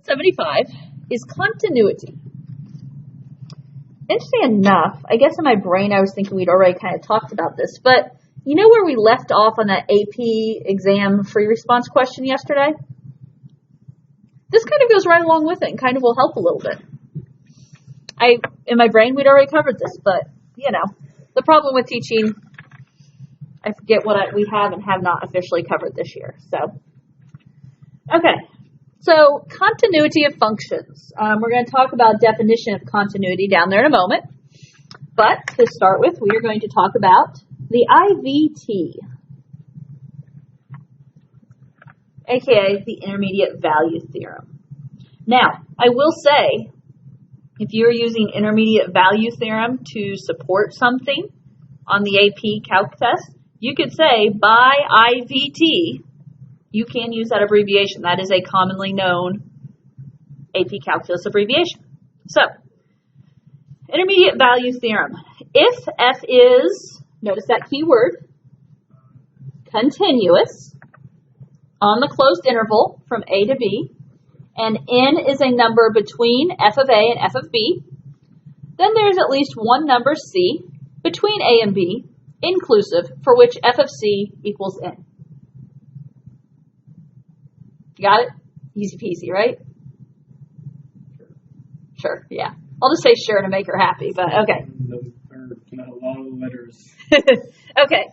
75 is continuity. Interesting enough, I guess in my brain I was thinking we'd already kind of talked about this, but you know where we left off on that AP exam free response question yesterday? This kind of goes right along with it and kind of will help a little bit. In my brain we'd already covered this, but you know, the problem with teaching, I forget what we have and have not officially covered this year. So, okay. So, continuity of functions. We're going to talk about definition of continuity down there in a moment. But to start with, we are going to talk about the IVT, aka the intermediate value theorem. Now, I will say, if you're using intermediate value theorem to support something on the AP Calc test, you could say by IVT, you can use that abbreviation. That is a commonly known AP Calculus abbreviation. So, intermediate value theorem. If f is, notice that key word, continuous on the closed interval from a to b, and n is a number between f of a and f of b, then there's at least one number c between a and b, inclusive, for which f of c equals n. Got it? Easy peasy, right? Sure, yeah. I'll just say sure to make her happy, but okay. Not a lot of letters. Okay.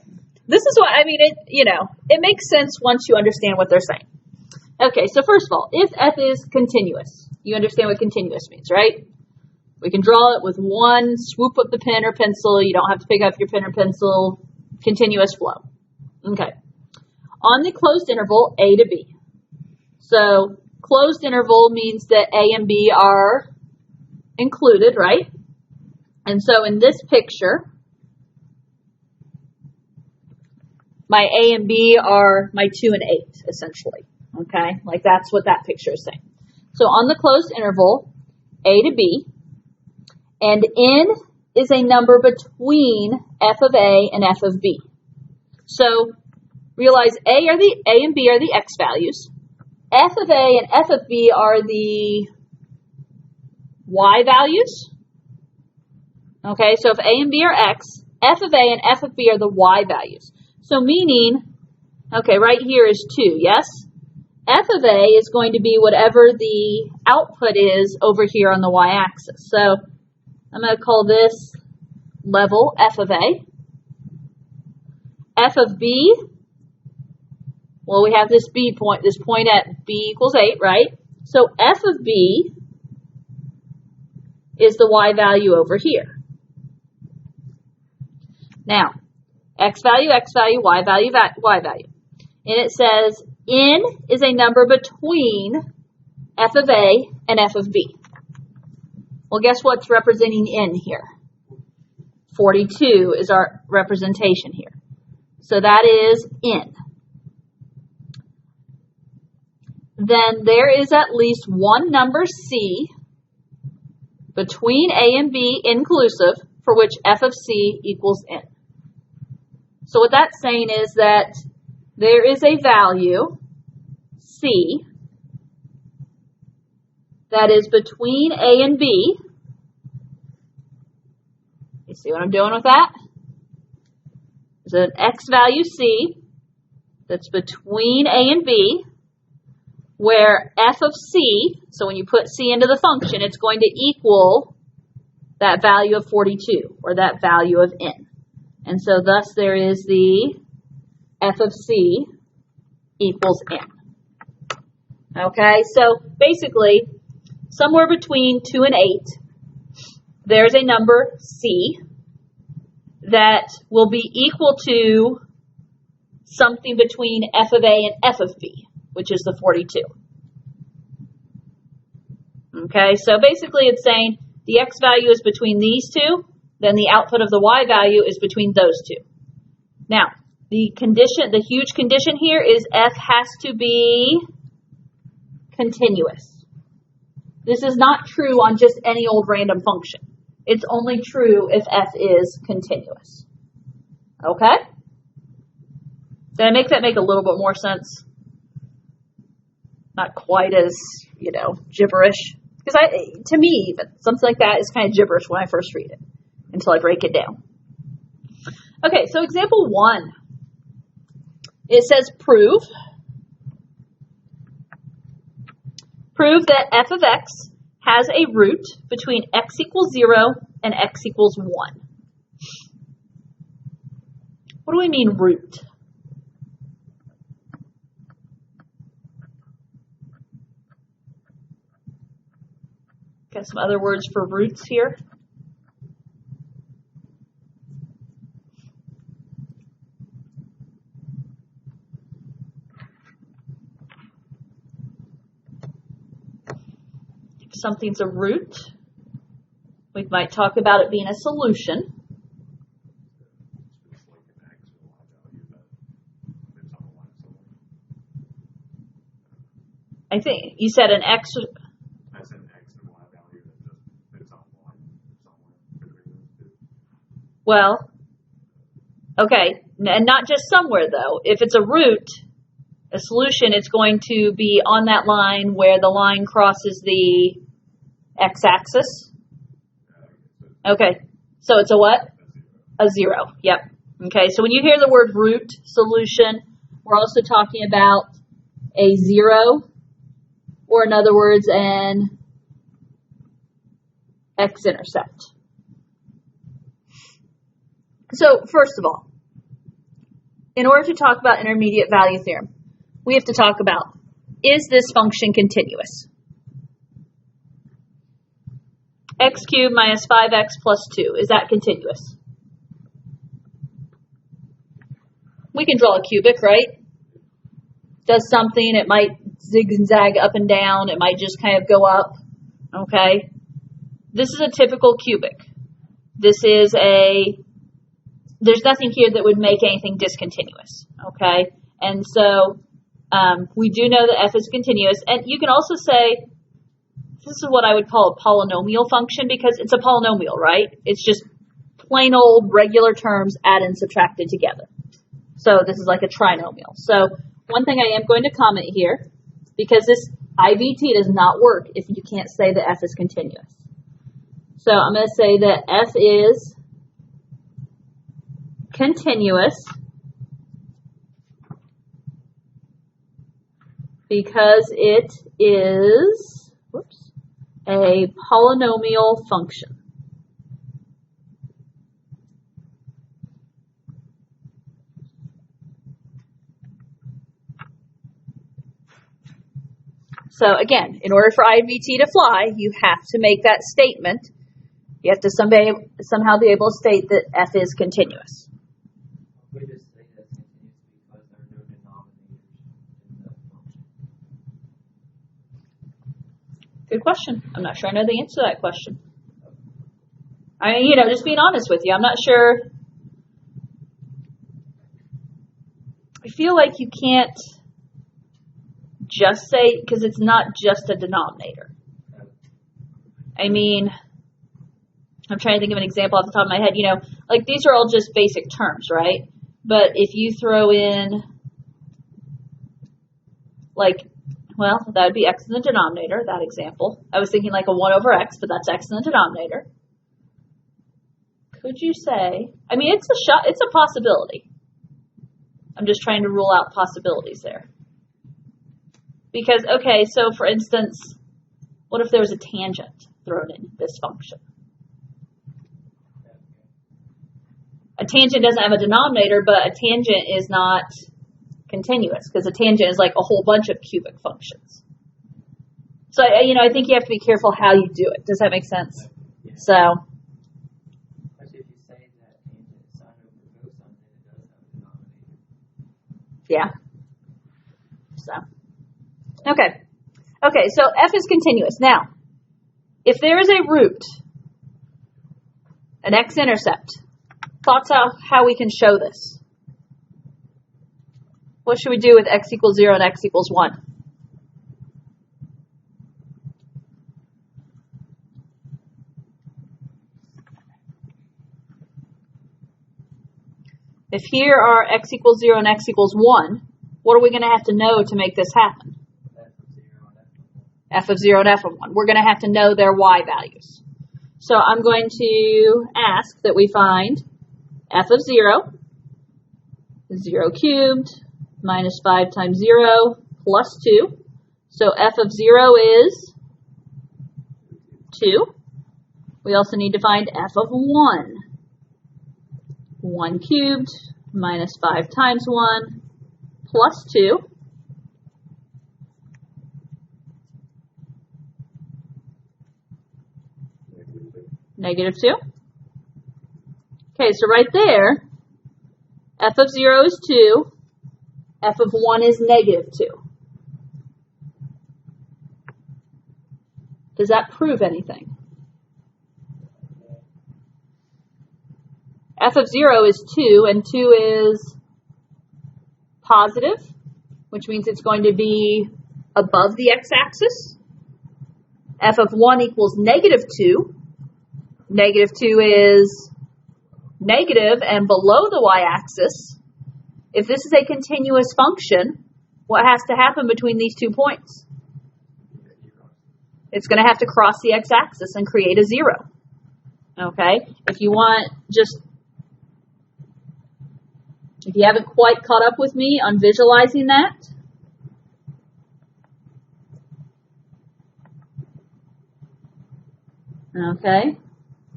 This is what, I mean, it makes sense once you understand what they're saying. Okay, so first of all, if f is continuous, you understand what continuous means, right? We can draw it with one swoop of the pen or pencil. You don't have to pick up your pen or pencil. Continuous flow. Okay. On the closed interval, a to b. So, closed interval means that a and b are included, right? And so, in this picture, my a and b are my 2 and 8, essentially. Okay? Like, that's what that picture is saying. So, on the closed interval, a to b, and n is a number between f of a and f of b. So, realize a and b are the x values. F of a and f of b are the y values. Okay, so if a and b are x, f of a and f of b are the y values. So meaning, okay, right here is 2, yes? F of a is going to be whatever the output is over here on the y-axis. So I'm going to call this level f of a. F of b, well, we have this point at b equals 8, right? So f of b is the y value over here. Now, x value, y value, y value. And it says n is a number between f of a and f of b. Well, guess what's representing n here? 42 is our representation here. So that is n. Then there is at least one number c between a and b inclusive for which f of c equals n. So what that's saying is that there is a value, c, that is between a and b. You see what I'm doing with that? There's an x value c that's between a and b, where f of c, so when you put c into the function, it's going to equal that value of 42, or that value of n. And so thus there is the f of c equals n. Okay, so basically, somewhere between 2 and 8, there's a number c that will be equal to something between f of a and f of b, which is the 42. Okay, so basically it's saying the x value is between these two, then the output of the y value is between those two. Now, the huge condition here is f has to be continuous. This is not true on just any old random function. It's only true if f is continuous. Okay? Did I make that make a little bit more sense? Not quite as, gibberish. Because to me, even, something like that is kind of gibberish when I first read it, until I break it down. Okay, so example 1. It says prove that f of x has a root between x equals 0 and x equals 1. What do we mean root? Got some other words for roots here. If something's a root, we might talk about it being a solution. I think you said an x. As an x and y value that just fits on one somewhere between those two. Well, okay, and not just somewhere though. If it's a root, a solution, it's going to be on that line where the line crosses the x-axis. Okay, so it's a what? A 0. Yep. Okay, so when you hear the word root, solution, we're also talking about a 0, or in other words, an x-intercept. So first of all, in order to talk about intermediate value theorem, we have to talk about, is this function continuous? X cubed minus 5x plus 2, is that continuous? We can draw a cubic, right? Does something, it might zigzag up and down, it might just kind of go up, okay? This is a typical cubic. There's nothing here that would make anything discontinuous, okay? And so we do know that f is continuous, and you can also say, this is what I would call a polynomial function because it's a polynomial, right? It's just plain old regular terms added and subtracted together. So this is like a trinomial. So one thing I am going to comment here, because this IVT does not work if you can't say that f is continuous. So I'm going to say that f is continuous because it is a polynomial function. So again, in order for IVT to fly, you have to make that statement. You have to somehow be able to state that f is continuous. We just say that's continuous because there are no denominators in the function. Good question. I'm not sure I know the answer to that question. I mean, just being honest with you, I'm not sure. I feel like you can't just say, because it's not just a denominator. I mean, I'm trying to think of an example off the top of my head. Like these are all just basic terms, right? But if you throw in, that would be x in the denominator, that example. I was thinking like a 1 over x, but that's x in the denominator. Could you say, I mean, it's a possibility. I'm just trying to rule out possibilities there. Because, okay, so for instance, what if there was a tangent thrown in this function? A tangent doesn't have a denominator, but a tangent is not continuous because a tangent is like a whole bunch of cubic functions. So, I think you have to be careful how you do it. Does that make sense? Yeah. So, Especially if you say that tangent sine over cosine, then it does have a denominator. yeah. So, okay, so f is continuous. Now, if there is a root, an x-intercept, thoughts on how we can show this? What should we do with x equals 0 and x equals 1? If here are x equals 0 and x equals 1, what are we going to have to know to make this happen? F of 0 f of 0 and f of 1. We're going to have to know their y values. So I'm going to ask that we find f of 0, 0 cubed, minus 5 times 0, plus 2. So f of 0 is 2. We also need to find f of 1. 1 cubed, minus 5 times 1, plus 2. Negative 2. Okay, so right there, f of 0 is 2, f of 1 is negative 2. Does that prove anything? F of 0 is 2, and 2 is positive, which means it's going to be above the x-axis. F of 1 equals negative 2. Negative 2 is negative and below the y-axis. If this is a continuous function, what has to happen between these 2 points? It's going to have to cross the x-axis and create a 0. Okay? If you haven't quite caught up with me on visualizing that, okay,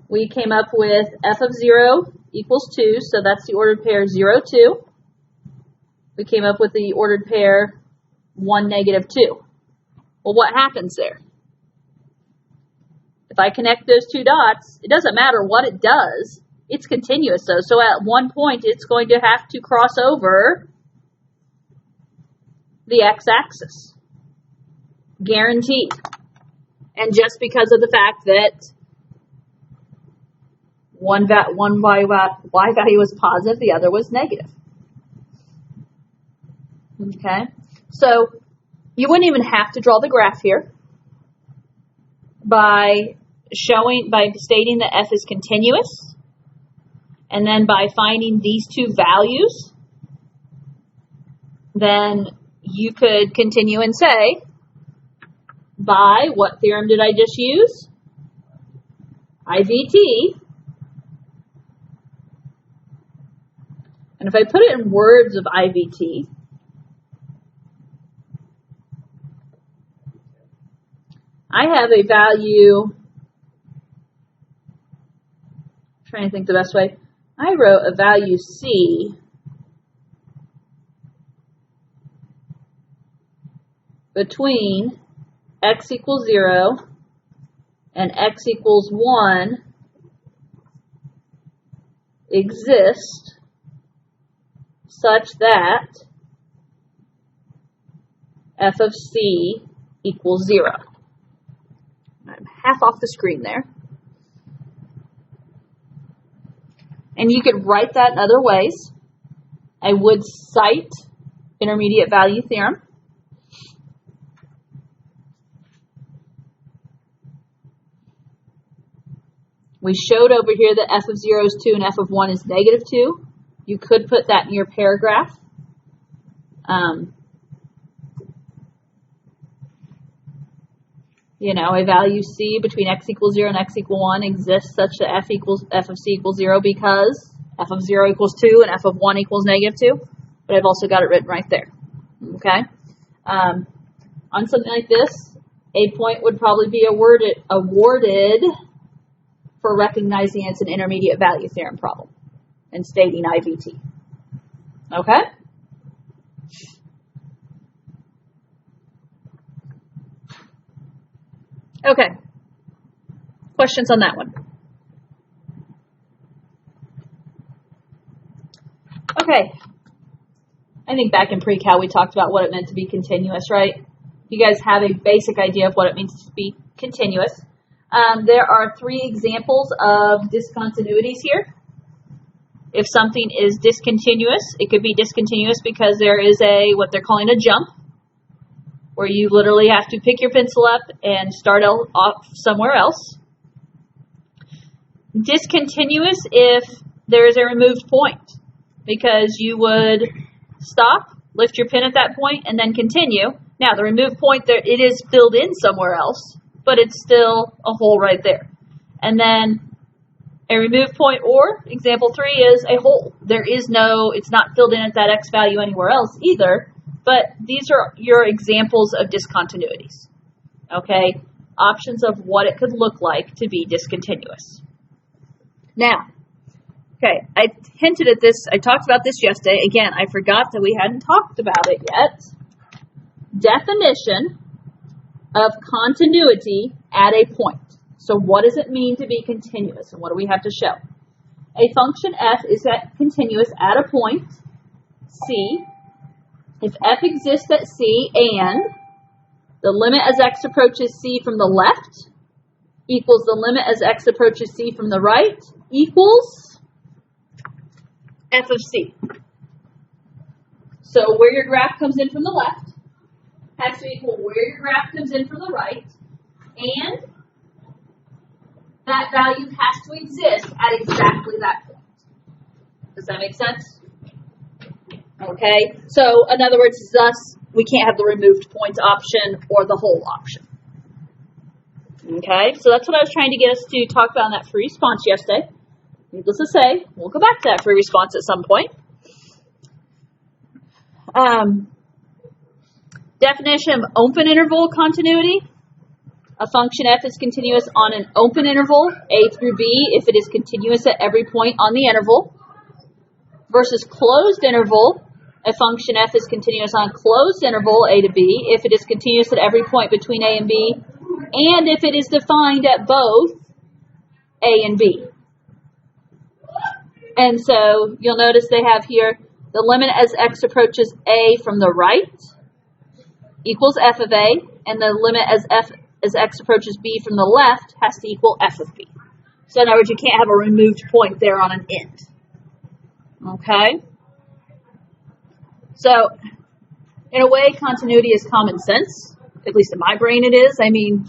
we came up with f of 0 equals 2, so that's the ordered pair 0, 2. We came up with the ordered pair 1, negative 2. Well, what happens there? If I connect those 2 dots, it doesn't matter what it does. It's continuous, though. So at one point, it's going to have to cross over the x-axis. Guaranteed. And just because of the fact that one y value was positive, the other was negative. Okay? So you wouldn't even have to draw the graph here. By stating that f is continuous, and then by finding these 2 values, then you could continue and say, by what theorem did I just use? IVT. And if I put it in words of IVT, I have a value, I'm trying to think the best way. I wrote a value C between x equals 0 and x equals 1 exist such that f of C equals 0. I'm half off the screen there. And you could write that in other ways. I would cite intermediate value theorem. We showed over here that f of 0 is 2 and f of 1 is negative 2. You could put that in your paragraph. A value C between x equals 0 and x equals 1 exists such that f of C equals 0 because f of 0 equals 2 and f of 1 equals negative 2. But I've also got it written right there. Okay? On something like this, a point would probably be awarded for recognizing it's an intermediate value theorem problem and stating IVT. Okay? Okay. Questions on that one? Okay. I think back in pre-cal we talked about what it meant to be continuous, right? You guys have a basic idea of what it means to be continuous. There are 3 examples of discontinuities here. If something is discontinuous, it could be discontinuous because there is what they're calling a jump, where you literally have to pick your pencil up and start off somewhere else. Discontinuous if there is a removed point, because you would stop, lift your pen at that point, and then continue, Now, the remove point, there it is filled in somewhere else, but it's still a hole right there. And then a remove point, or example 3 is a hole. There is no, it's not filled in at that x value anywhere else either, but these are your examples of discontinuities. Okay, options of what it could look like to be discontinuous. Now, okay, I hinted at this, I talked about this yesterday. Again, I forgot that we hadn't talked about it yet. Definition of continuity at a point. So what does it mean to be continuous, and what do we have to show? A function f is continuous at a point, C, if f exists at C and the limit as x approaches C from the left equals the limit as x approaches C from the right equals f of C. So where your graph comes in from the left has to equal where your graph comes in from the right, and that value has to exist at exactly that point. Does that make sense? Okay, so in other words, thus, we can't have the removed points option or the whole option. Okay, so that's what I was trying to get us to talk about in that free response yesterday. Needless to say, we'll go back to that free response at some point. Definition of open interval continuity. A function f is continuous on an open interval, a through b, if it is continuous at every point on the interval. Versus closed interval, a function f is continuous on closed interval, a to b, if it is continuous at every point between a and b, and if it is defined at both a and b. And so you'll notice they have here the limit as x approaches a from the right equals f of a, and the limit as x approaches b from the left has to equal f of b. So in other words, you can't have a removed point there on an end. Okay? So, in a way, continuity is common sense. At least in my brain it is. I mean,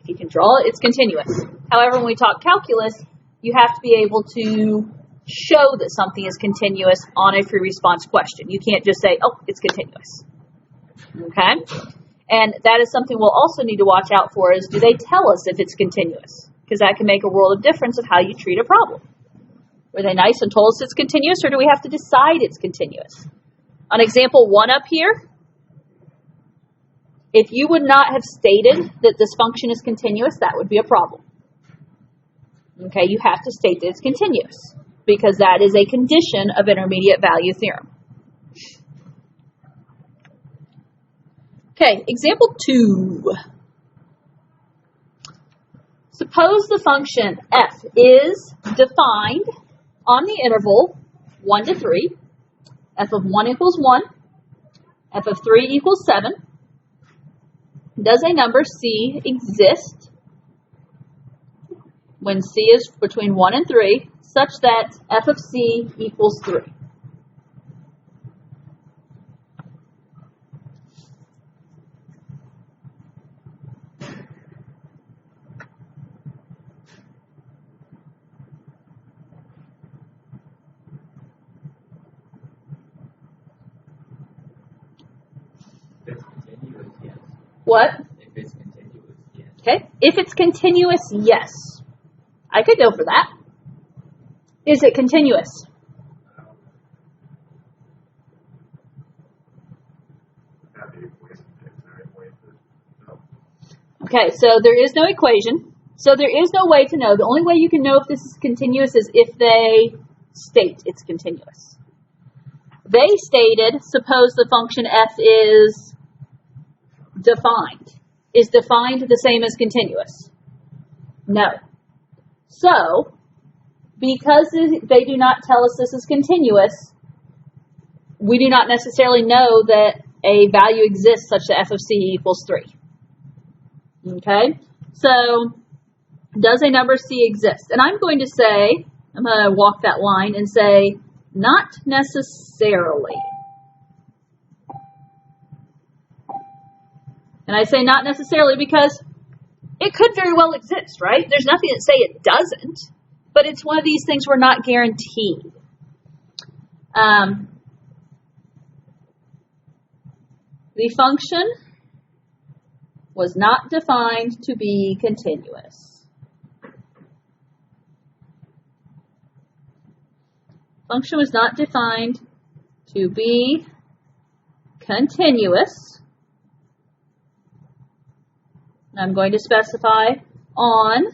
if you can draw it, it's continuous. However, when we talk calculus, you have to be able to show that something is continuous on a free response question. You can't just say, oh, it's continuous. Okay? And that is something we'll also need to watch out for is, do they tell us if it's continuous? Because that can make a world of difference of how you treat a problem. Were they nice and told us it's continuous, or do we have to decide it's continuous? On example 1 up here, if you would not have stated that this function is continuous, that would be a problem. Okay, you have to state that it's continuous, because that is a condition of intermediate value theorem. Okay, example 2. Suppose the function f is defined on the interval 1 to 3, f of 1 equals 1, f of 3 equals 7. Does a number c exist when c is between 1 and 3 such that f of c equals 3? What? If it's continuous, yes. Okay. If it's continuous, yes. I could go for that. Is it continuous? Okay, so there is no equation. So there is no way to know. The only way you can know if this is continuous is if they state it's continuous. They stated, suppose the function f is defined. Is defined the same as continuous? No. So, because they do not tell us this is continuous, we do not necessarily know that a value exists such that f of c equals 3. Okay? So, does a number c exist? And I'm going to say, I'm going to walk that line and say, not necessarily. And I say not necessarily because it could very well exist, right? There's nothing that say it doesn't, but it's one of these things we're not guaranteed. The function was not defined to be continuous. Function was not defined to be continuous. And I'm going to specify on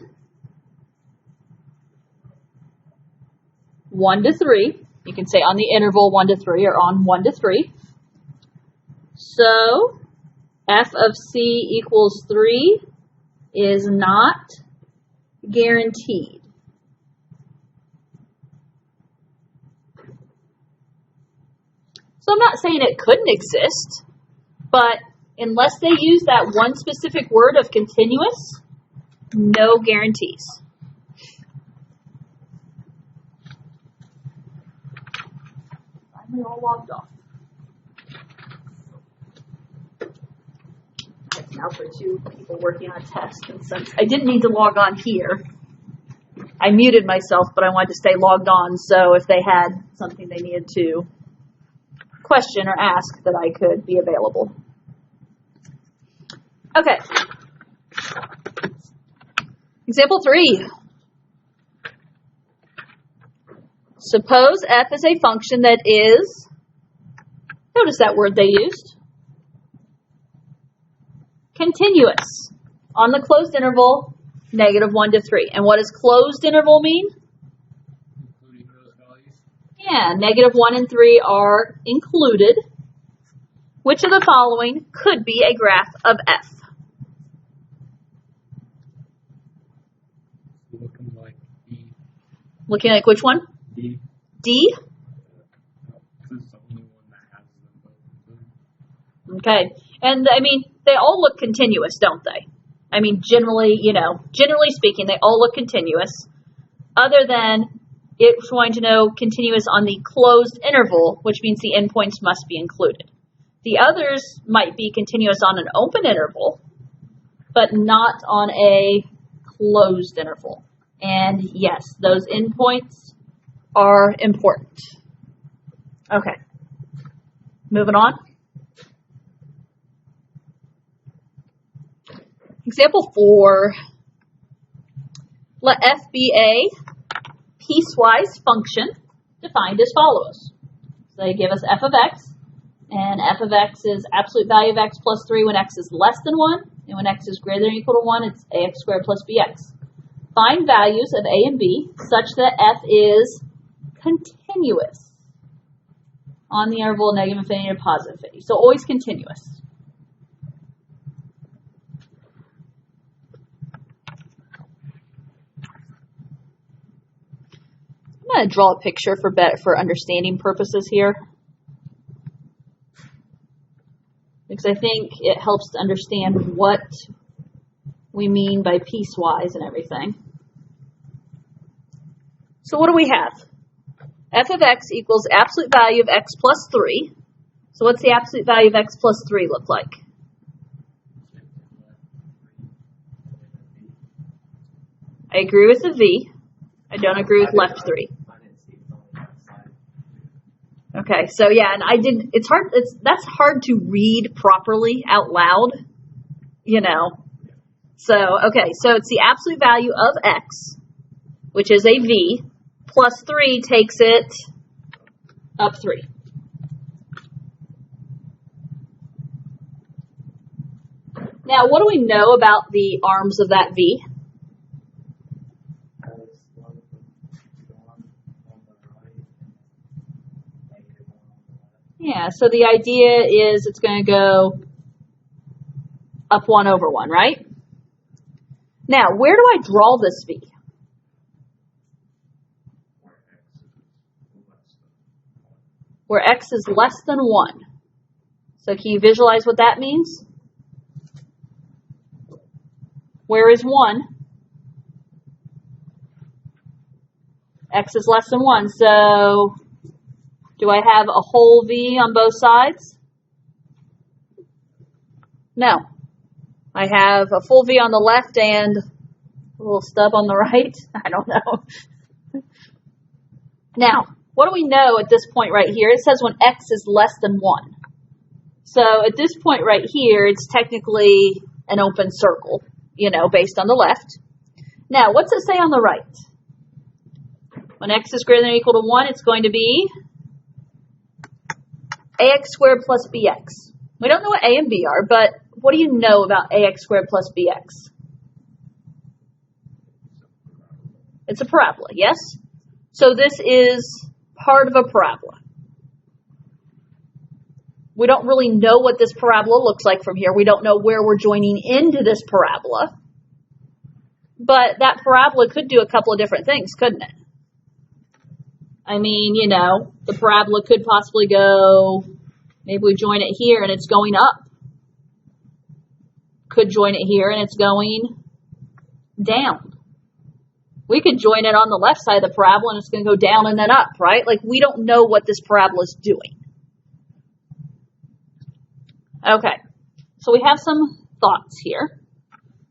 1 to 3. You can say on the interval 1 to 3 or on 1 to 3. So f of c equals 3 is not guaranteed. So I'm not saying it couldn't exist, but unless they use that one specific word of continuous, no guarantees. Finally all logged off. Now for 2 people working on a test, and since I didn't need to log on here, I muted myself, but I wanted to stay logged on, so if they had something they needed to question or ask, that I could be available. Okay. Example 3. Suppose f is a function that is, notice that word they used, continuous on the closed interval, -1 to 3. And what does closed interval mean? including those values. Yeah, -1 and 3 are included. Which of the following could be a graph of f? Looking like D. Looking like which one? D. D? This is the only one that has them both. Okay. And I mean, they all look continuous, don't they? I mean, generally speaking, they all look continuous, other than it's going to know continuous on the closed interval, which means the endpoints must be included. The others might be continuous on an open interval, but not on a closed interval. And yes, those endpoints are important. Okay. Moving on. Example 4. Let f be a piecewise function defined as follows. So they give us f of x, and f of x is absolute value of x plus 3 when x is less than 1, and when x is greater than or equal to 1, it's ax squared plus bx. Find values of a and b such that f is continuous on the interval negative infinity to positive infinity. So always continuous. I'm going to draw a picture for understanding purposes here, because I think it helps to understand what we mean by piecewise and everything. So what do we have? F of x equals absolute value of x plus 3. So what's the absolute value of x plus 3 look like? I agree with the v. I don't agree with left 3. Okay, so yeah, and I didn't, that's hard to read properly out loud, So, okay, so it's the absolute value of x, which is a v, plus 3 takes it up 3. Now, what do we know about the arms of that v? Yeah, so the idea is it's going to go up 1 over 1, right? Now, where do I draw this v? Where x is less than 1. So can you visualize what that means? Where is 1? X is less than 1, so do I have a whole v on both sides? No. I have a full v on the left and a little stub on the right. I don't know. Now, what do we know at this point right here? It says when x is less than 1. So at this point right here, it's technically an open circle, based on the left. Now, what's it say on the right? When x is greater than or equal to 1, it's going to be ax squared plus bx. We don't know what a and b are, but what do you know about ax squared plus bx? It's a parabola, yes? So this is part of a parabola. We don't really know what this parabola looks like from here. We don't know where we're joining into this parabola. But that parabola could do a couple of different things, couldn't it? I mean, the parabola could possibly go, maybe we join it here and it's going up. Could join it here and it's going down. We could join it on the left side of the parabola and it's going to go down and then up, right? Like, we don't know what this parabola is doing. Okay, so we have some thoughts here,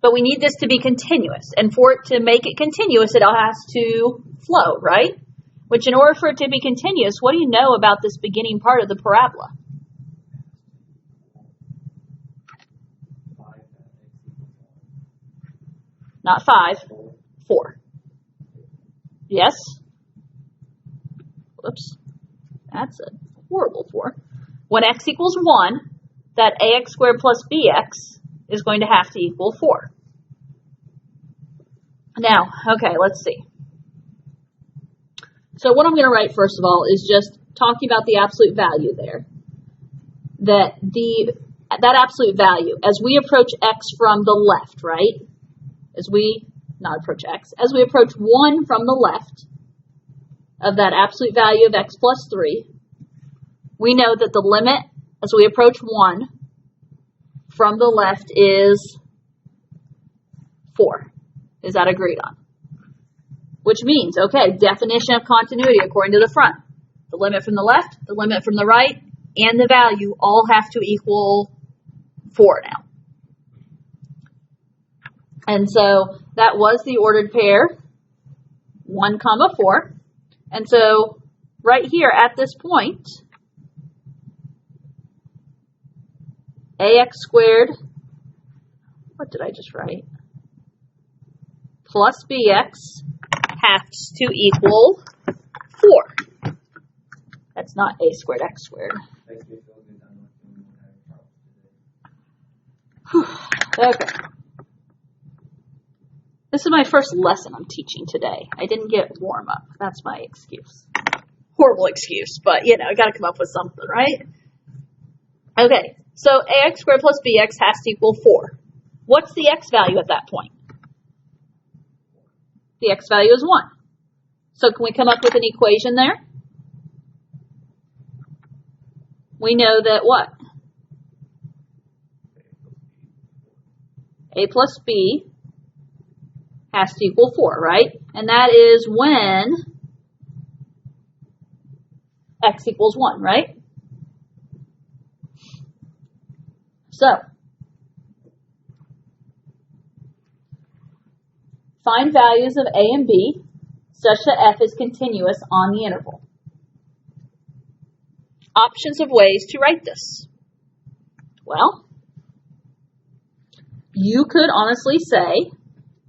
but we need this to be continuous. And for it to make it continuous, it all has to flow, right? Which, in order for it to be continuous, what do you know about this beginning part of the parabola? Not 5, 4. Yes? Whoops. That's a horrible 4. When x equals 1, that ax squared plus bx is going to have to equal 4. Now, okay, let's see. So what I'm going to write, first of all, is just talking about the absolute value there. That absolute value, as we approach x from the left, right? As we approach 1 from the left of that absolute value of x plus 3, we know that the limit as we approach 1 from the left is 4. Is that agreed on? Which means, okay, definition of continuity according to the front. The limit from the left, the limit from the right, and the value all have to equal 4 now. And so that was the ordered pair, 1, 4. And so right here at this point, ax squared, what did I just write? Plus bx has to equal 4. That's not a squared x squared. Okay. This is my first lesson I'm teaching today. I didn't get warm up. That's my excuse. Horrible excuse, but I got to come up with something, right? Okay, so ax squared plus bx has to equal 4. What's the x value at that point? The x value is 1. So can we come up with an equation there? We know that what? A plus b has to equal 4, right? And that is when x equals 1, right? So, find values of a and b such that f is continuous on the interval. Options of ways to write this. Well, you could honestly say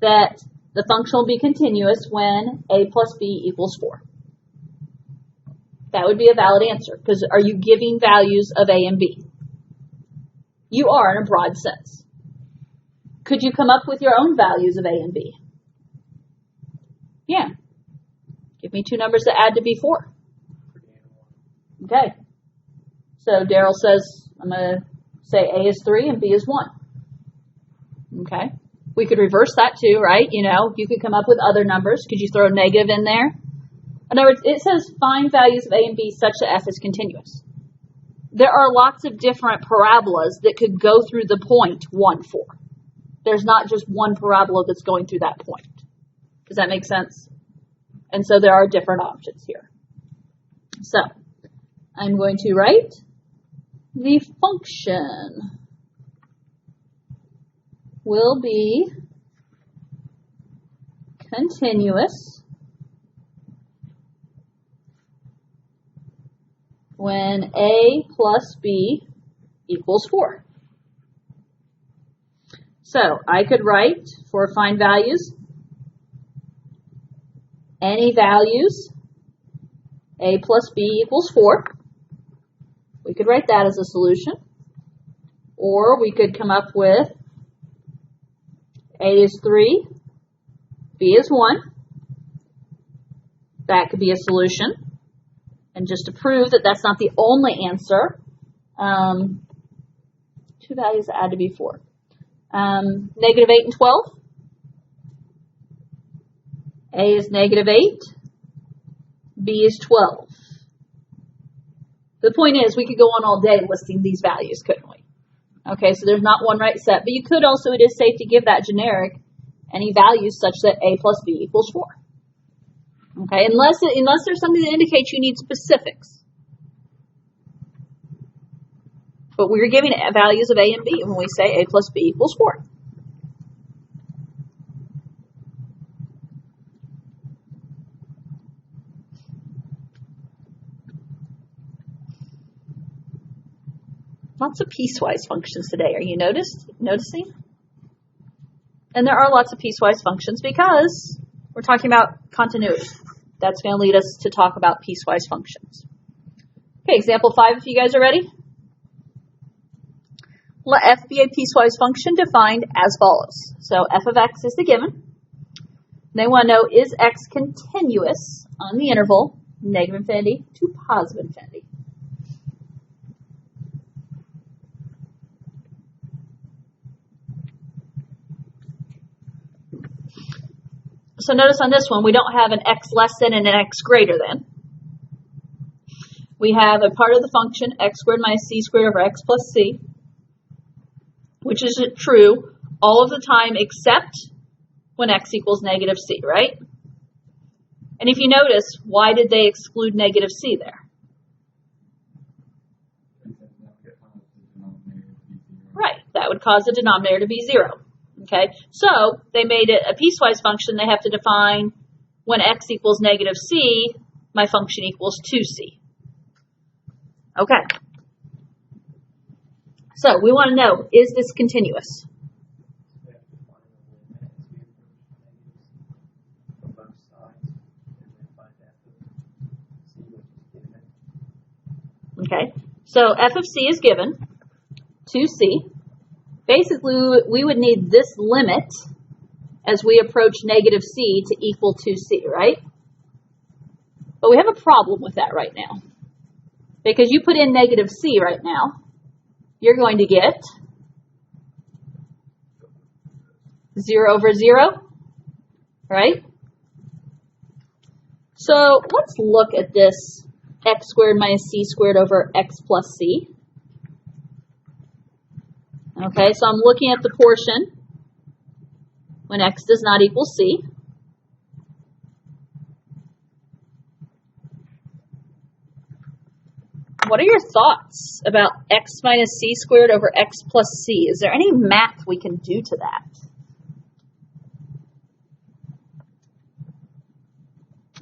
that the function will be continuous when a plus b equals 4. That would be a valid answer, because are you giving values of a and b? You are in a broad sense. Could you come up with your own values of a and b? Yeah. Give me 2 numbers that add to be 4. Okay. So Daryl says, I'm going to say a is 3 and b is 1. Okay. We could reverse that too, right? You could come up with other numbers. Could you throw a negative in there? In other words, it says find values of a and b such that f is continuous. There are lots of different parabolas that could go through the point 1, 4. There's not just one parabola that's going through that point. Does that make sense? And so there are different options here. So I'm going to write the function will be continuous when a plus b equals 4. So I could write for find values, any values, a plus b equals 4. We could write that as a solution. Or we could come up with a is 3, b is 1. That could be a solution. And just to prove that that's not the only answer, 2 values that add to be 4. Negative 8 and 12. A is negative 8. B is 12. The point is, we could go on all day listing these values, couldn't we? Okay, so there's not one right set, but you could also, it is safe to give that generic any values such that a plus b equals 4. Okay, unless there's something that indicates you need specifics. But we're giving values of a and b when we say a plus b equals 4. Lots of piecewise functions today. Are you noticing? And there are lots of piecewise functions because we're talking about continuity. That's going to lead us to talk about piecewise functions. Okay, example 5 if you guys are ready. Let f be a piecewise function defined as follows. So f of x is the given. They want to know, is x continuous on the interval negative infinity to positive infinity? So notice on this one, we don't have an x less than and an x greater than. We have a part of the function x squared minus c squared over x plus c, which is true all of the time except when x equals negative c, right? And if you notice, why did they exclude negative c there? Right, that would cause the denominator to be 0. Okay, so they made it a piecewise function. They have to define when x equals negative c, my function equals 2c. Okay. So we want to know, is this continuous? Okay, so f of c is given, 2c. Basically, we would need this limit as we approach negative c to equal 2c, right? But we have a problem with that right now. Because you put in negative c right now, you're going to get 0 over 0, right? So let's look at this x squared minus c squared over x plus c. Okay, so I'm looking at the portion when x does not equal c. What are your thoughts about x minus c squared over x plus c? Is there any math we can do to that?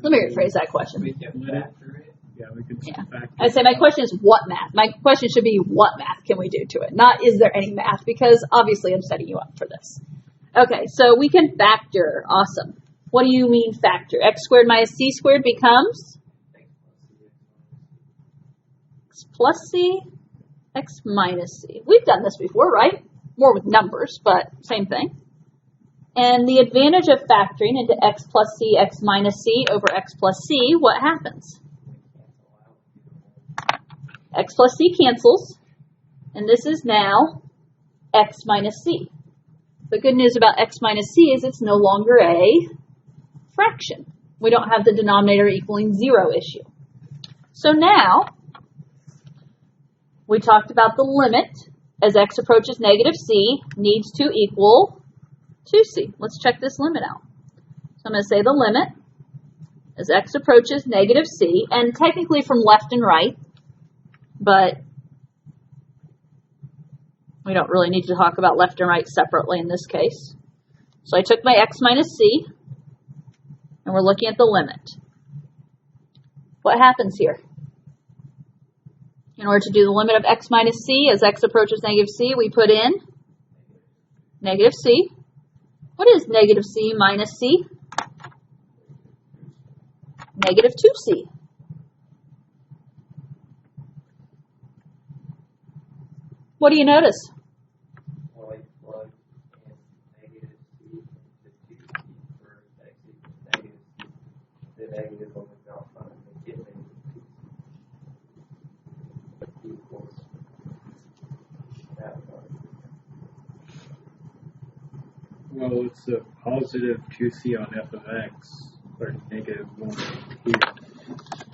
Let me rephrase that question. We can factor it. Yeah, we could factor. I say my question is what math? My question should be what math can we do to it? Not is there any math, because obviously I'm setting you up for this. Okay, so we can factor. Awesome. What do you mean factor? X squared minus c squared becomes x plus c, x minus c. We've done this before, right? More with numbers, but same thing. And the advantage of factoring into x plus c, x minus c over x plus c, what happens? X plus c cancels, and this is now x minus c. The good news about x minus c is it's no longer a fraction. We don't have the denominator equaling 0 issue. So now, we talked about the limit as x approaches negative c needs to equal 2c. Let's check this limit out. So I'm going to say the limit as x approaches negative c, and technically from left and right, but we don't really need to talk about left and right separately in this case. So I took my x minus c, and we're looking at the limit. What happens here? In order to do the limit of x minus c, as x approaches negative c, we put in negative c. What is negative c minus c? Negative 2c. What do you notice? Well, I plug in negative c into 2c for x equals negative c. The negative one was not found and get negative c equals that one. Well, it's a positive 2c on f of x, or negative 1 here.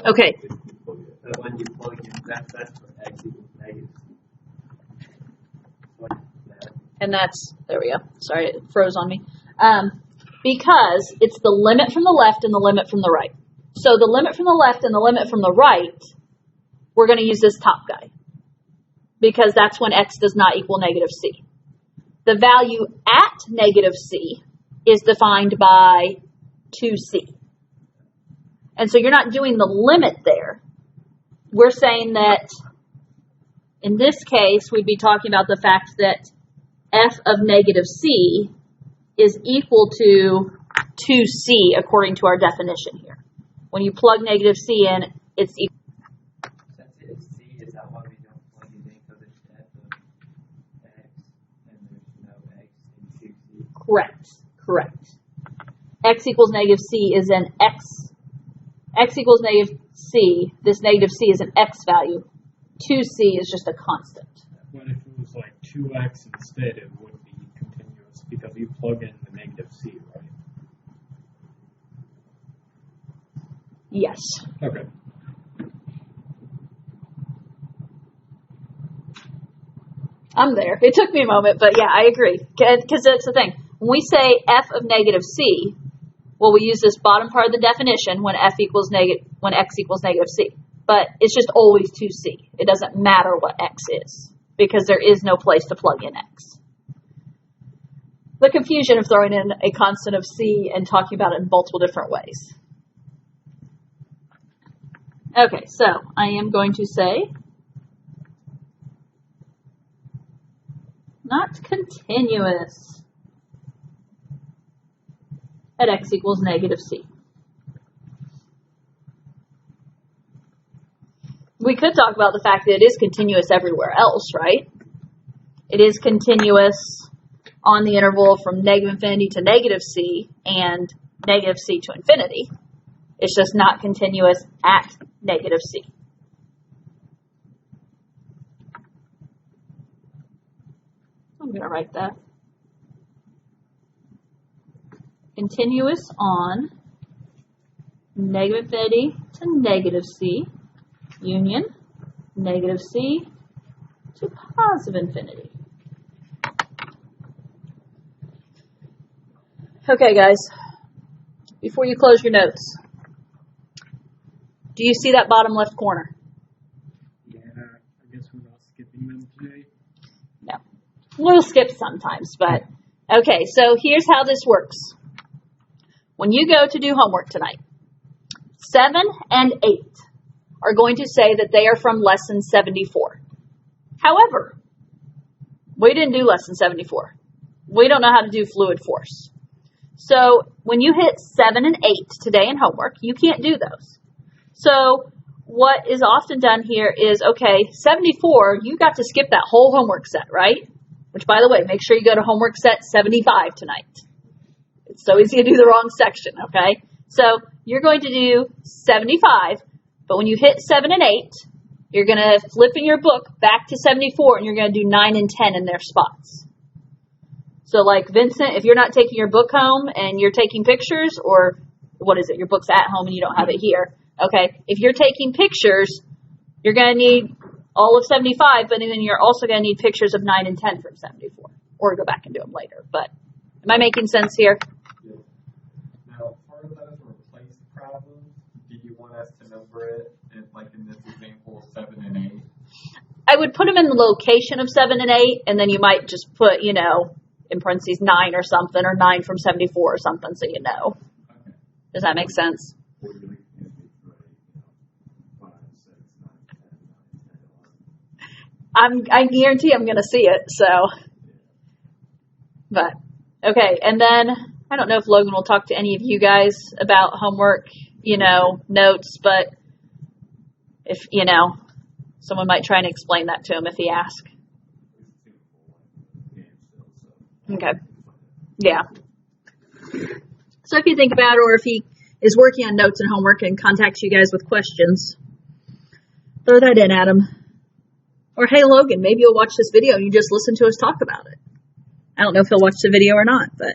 Okay, But when you plug in, that's what x equals negative c. What is that? and that's, there we go. Sorry, it froze on me. Because it's the limit from the left and the limit from the right. So the limit from the left and the limit from the right, we're going to use this top guy. Because that's when x does not equal negative c. The value at negative c is defined by 2c. And so you're not doing the limit there. We're saying that in this case, we'd be talking about the fact that f of negative c is equal to 2c according to our definition here. When you plug negative c in, it's equal. Since it's c, is that why we don't plug it in because it's f of x and there's no x in 2c? Correct. X equals negative c is an x. X equals negative c. This negative c is an x value. 2c is just a constant. But if it was like 2x instead, it would be continuous because you plug in the negative c, right? Yes. Okay. I'm there. It took me a moment, but yeah, I agree. Because that's the thing. When we say f of negative c, well, we use this bottom part of the definition when x equals negative c. But it's just always 2c. It doesn't matter what x is because there is no place to plug in x. The confusion of throwing in a constant of c and talking about it in multiple different ways. Okay, so I am going to say not continuous at x equals negative c. We could talk about the fact that it is continuous everywhere else, right? It is continuous on the interval from negative infinity to negative c and negative c to infinity. It's just not continuous at negative c. I'm going to write that. Continuous on negative infinity to negative c, union negative c to positive infinity. Okay, guys, before you close your notes, do you see that bottom left corner? Yeah, I guess we're not skipping them today. No. We'll skip sometimes, but okay, so here's how this works. When you go to do homework tonight, 7 and 8 are going to say that they are from lesson 74. However, we didn't do lesson 74. We don't know how to do fluid force. So when you hit 7 and 8 today in homework, you can't do those. So what is often done here is, okay, 74, you got to skip that whole homework set, right? Which, by the way, make sure you go to homework set 75 tonight. It's so easy to do the wrong section, okay? So you're going to do 75, but when you hit 7 and 8, you're going to flip in your book back to 74, and you're going to do 9 and 10 in their spots. So like Vincent, if you're not taking your book home and you're taking pictures, or what is it, your book's at home and you don't have it here, okay, if you're taking pictures, you're going to need all of 75, but then you're also going to need pictures of 9 and 10 from 74, or go back and do them later. But am I making sense here? Yeah. Now, for those replaced problems, do you want us to number it, like in this example, 7 and 8? I would put them in the location of 7 and 8, and then you might just put, in parentheses 9 or something, or 9 from 74 or something, so you know. Okay. Does that make sense? Or you like, 5, 6, 9, 10, 9, 10, 11. I guarantee I'm going to see it. So, but okay. And then I don't know if Logan will talk to any of you guys about homework, notes, but if, someone might try and explain that to him if he asks. Okay. Yeah. So if you think about it, or if he is working on notes and homework and contacts you guys with questions, throw that in, Adam. Or, hey, Logan, maybe you'll watch this video and you just listen to us talk about it. I don't know if he'll watch the video or not, but